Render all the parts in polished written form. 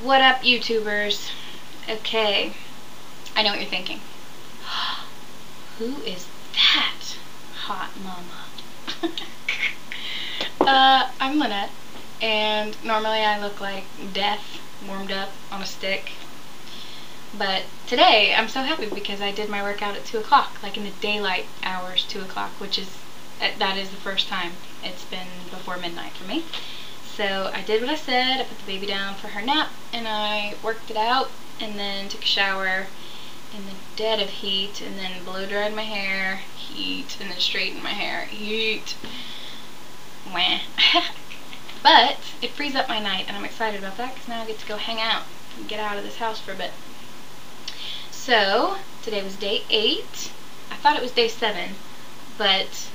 What up, YouTubers? Okay, I know what you're thinking. Who is that hot mama? I'm Lynette, and normally I look like death warmed up on a stick. But today I'm so happy because I did my workout at 2 o'clock, like in the daylight hours, 2 o'clock, which is, that is the first time it's been before midnight for me. So I did what I said. I put the baby down for her nap and I worked it out and then took a shower in the dead of heat and then blow dried my hair, heat, and then straightened my hair, heat. Wah. But it frees up my night and I'm excited about that because now I get to go hang out and get out of this house for a bit. So today was day 8. I thought it was day 7, but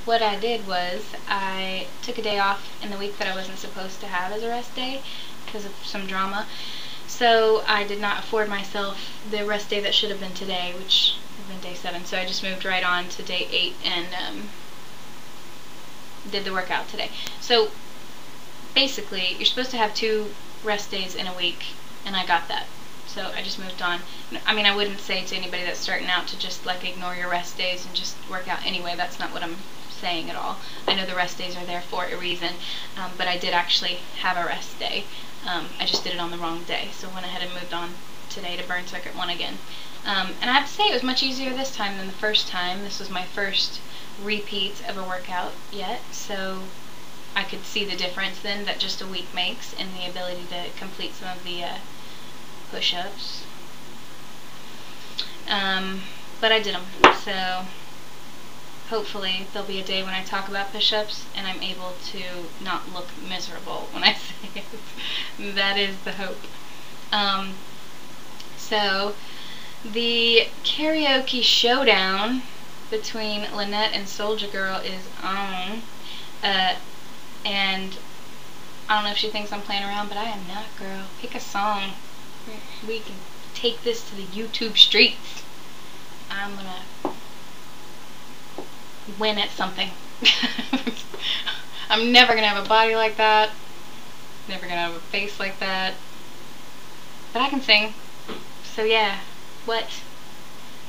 what I did was I took a day off in the week that I wasn't supposed to have as a rest day because of some drama. So I did not afford myself the rest day that should have been today, which has been day 7. So I just moved right on to day 8 and did the workout today. So basically, you're supposed to have 2 rest days in a week, and I got that. So I just moved on. I mean, I wouldn't say to anybody that's starting out to just like ignore your rest days and just work out anyway. That's not what I'm saying at all. I know the rest days are there for a reason, but I did actually have a rest day. I just did it on the wrong day, so went ahead and moved on today to burn circuit 1 again. And I have to say it was much easier this time than the first time. This was my first repeat of a workout yet, so I could see the difference then that just a week makes in the ability to complete some of the push-ups. But I did them, so hopefully there'll be a day when I talk about push-ups and I'm able to not look miserable when I say it. That is the hope. So the karaoke showdown between Lynette and Soldier Girl is on. And I don't know if she thinks I'm playing around, but I am not, girl. Pick a song. We can take this to the YouTube streets. I'm gonna win at something. I'm never gonna have a body like that. Never gonna have a face like that. But I can sing. So yeah, what?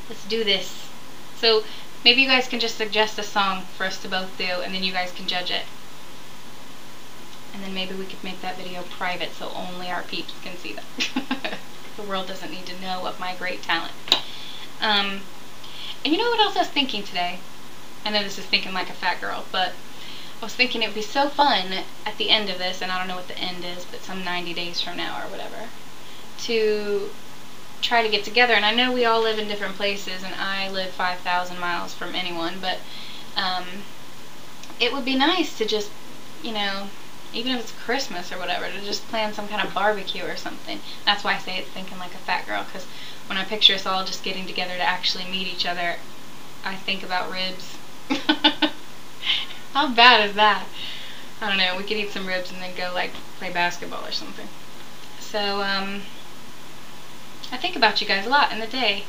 Let's do this. So maybe you guys can just suggest a song for us to both do, and then you guys can judge it. And then maybe we could make that video private so only our peeps can see that. The world doesn't need to know of my great talent. And you know what else I was thinking today? I know this is thinking like a fat girl, but I was thinking it would be so fun at the end of this, and I don't know what the end is, but some 90 days from now or whatever, to try to get together. And I know we all live in different places, and I live 5,000 miles from anyone, but it would be nice to just, you know, even if it's Christmas or whatever, to just plan some kind of barbecue or something. That's why I say it's thinking like a fat girl, because when I picture us all just getting together to actually meet each other, I think about ribs. How bad is that? I don't know, we could eat some ribs and then go like play basketball or something. So I think about you guys a lot in the day.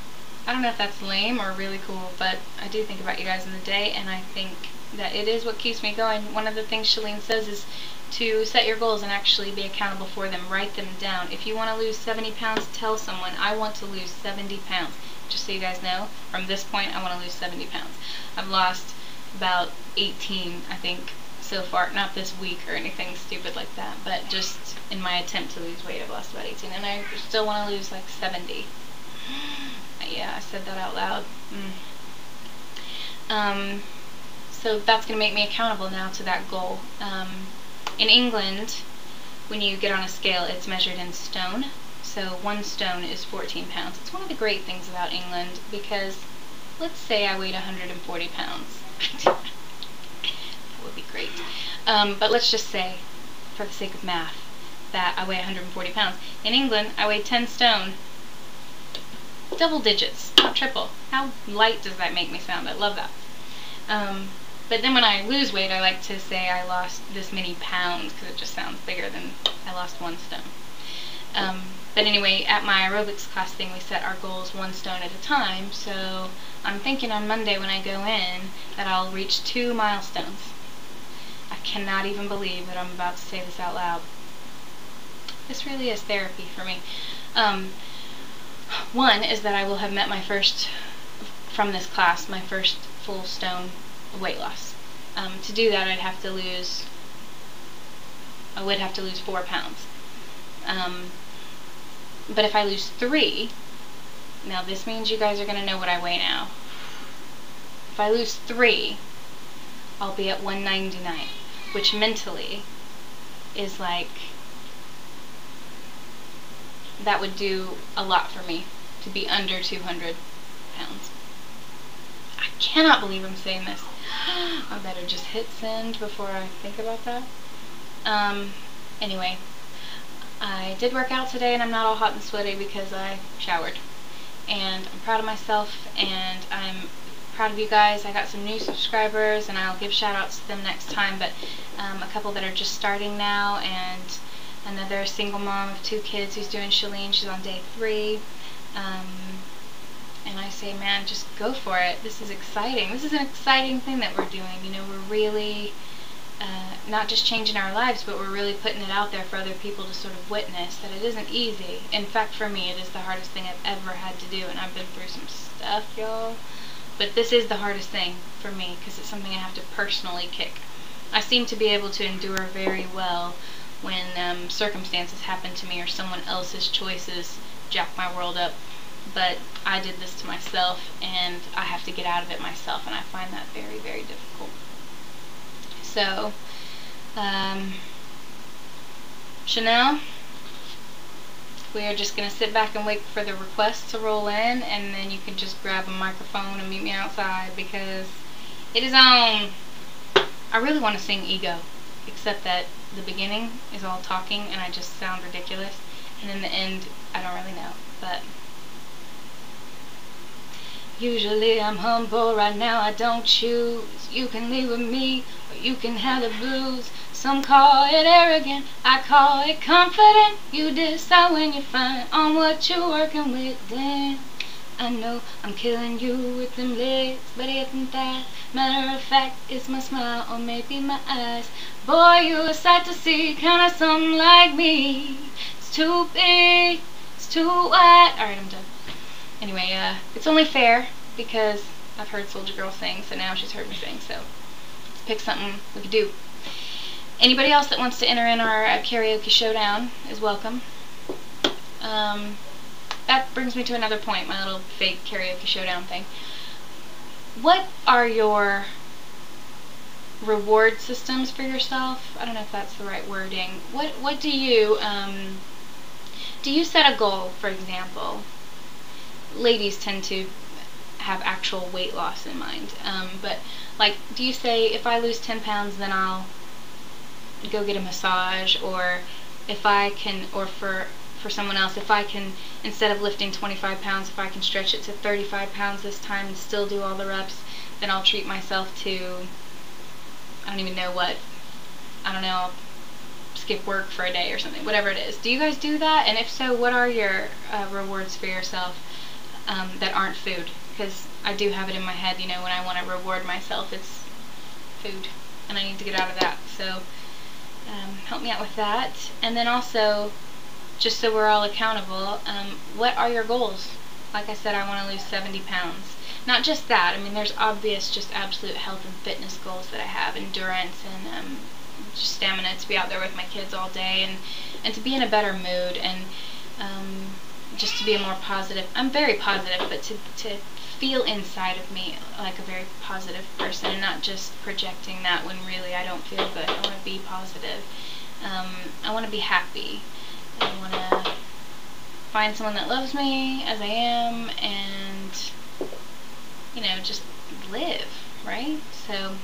I don't know if that's lame or really cool, but I do think about you guys in the day, and I think that it is what keeps me going. One of the things Chalene says is to set your goals and actually be accountable for them. Write them down. If you want to lose 70 pounds, tell someone, I want to lose 70 pounds. Just so you guys know, from this point, I want to lose 70 pounds. I've lost about 18, I think, so far. Not this week or anything stupid like that, but just in my attempt to lose weight, I've lost about 18, and I still want to lose like 70. Yeah, I said that out loud. So that's going to make me accountable now to that goal. In England, when you get on a scale, it's measured in stone. So 1 stone is 14 pounds. It's one of the great things about England, because let's say I weighed 140 pounds. That would be great. But let's just say, for the sake of math, that I weigh 140 pounds. In England, I weigh 10 stone. Double digits, not triple. How light does that make me sound? I love that. But then when I lose weight, I like to say I lost this many pounds, because it just sounds bigger than I lost 1 stone. But anyway, at my aerobics class thing, we set our goals 1 stone at a time, so I'm thinking on Monday when I go in that I'll reach 2 milestones. I cannot even believe that I'm about to say this out loud. This really is therapy for me. One is that I will have met my first, from this class, my first full stone weight loss. To do that, I would have to lose 4 pounds. But if I lose 3, now this means you guys are going to know what I weigh now. If I lose 3, I'll be at 199, which mentally is like, that would do a lot for me to be under 200 pounds. I cannot believe I'm saying this. I better just hit send before I think about that. Anyway, I did work out today and I'm not all hot and sweaty because I showered. And I'm proud of myself and I'm proud of you guys. I got some new subscribers and I'll give shout outs to them next time, but a couple that are just starting now, and another single mom of 2 kids who's doing ChaLean. She's on day 3. And I say, man, just go for it. This is exciting. This is an exciting thing that we're doing. You know, we're really not just changing our lives, but we're really putting it out there for other people to sort of witness that it isn't easy. In fact, for me, it is the hardest thing I've ever had to do, and I've been through some stuff, y'all. But this is the hardest thing for me because it's something I have to personally kick. I seem to be able to endure very well when circumstances happen to me or someone else's choices jack my world up. But I did this to myself and I have to get out of it myself, and I find that very, very difficult. So, Chanel, we are just going to sit back and wait for the requests to roll in, and then you can just grab a microphone and meet me outside because it is on. I really want to sing Ego, except that the beginning is all talking and I just sound ridiculous, and then the end I don't really know, but usually I'm humble, right now I don't choose. You can leave with me or you can have the blues. Some call it arrogant, I call it confident. You decide when you find on what you're working with. Damn, I know I'm killing you with them legs, but isn't that matter of fact? It's my smile or maybe my eyes. Boy, you a sight to see, kinda something like me. It's too big, it's too wide. Alright, I'm done. Anyway, it's only fair because I've heard Soulja Girl sing, so now she's heard me sing, so let's pick something we could do. Anybody else that wants to enter in our karaoke showdown is welcome. That brings me to another point, my little fake karaoke showdown thing. What are your reward systems for yourself? I don't know if that's the right wording. What do you set a goal, for example? Ladies tend to have actual weight loss in mind, but like, do you say, if I lose 10 pounds then I'll go get a massage, or if I can, or for someone else, if I can, instead of lifting 25 pounds, if I can stretch it to 35 pounds this time and still do all the reps, then I'll treat myself to, I don't even know what, I don't know, I'll skip work for a day or something, whatever it is. Do you guys do that? And if so, what are your rewards for yourself that aren't food? Because I do have it in my head, you know, when I want to reward myself, it's food, and I need to get out of that. So help me out with that. And then also, just so we're all accountable, what are your goals? Like I said, I want to lose 70 pounds. Not just that, I mean, there's obvious, just absolute health and fitness goals that I have, endurance and just stamina to be out there with my kids all day, and to be in a better mood, and just to be a more positive, I'm very positive, but to feel inside of me like a very positive person, and not just projecting that when really I don't feel good. I want to be positive. I want to be happy. I want to find someone that loves me as I am, and, you know, just live, right? So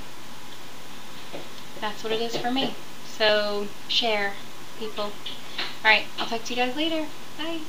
that's what it is for me. So share, people. Alright, I'll talk to you guys later. Bye.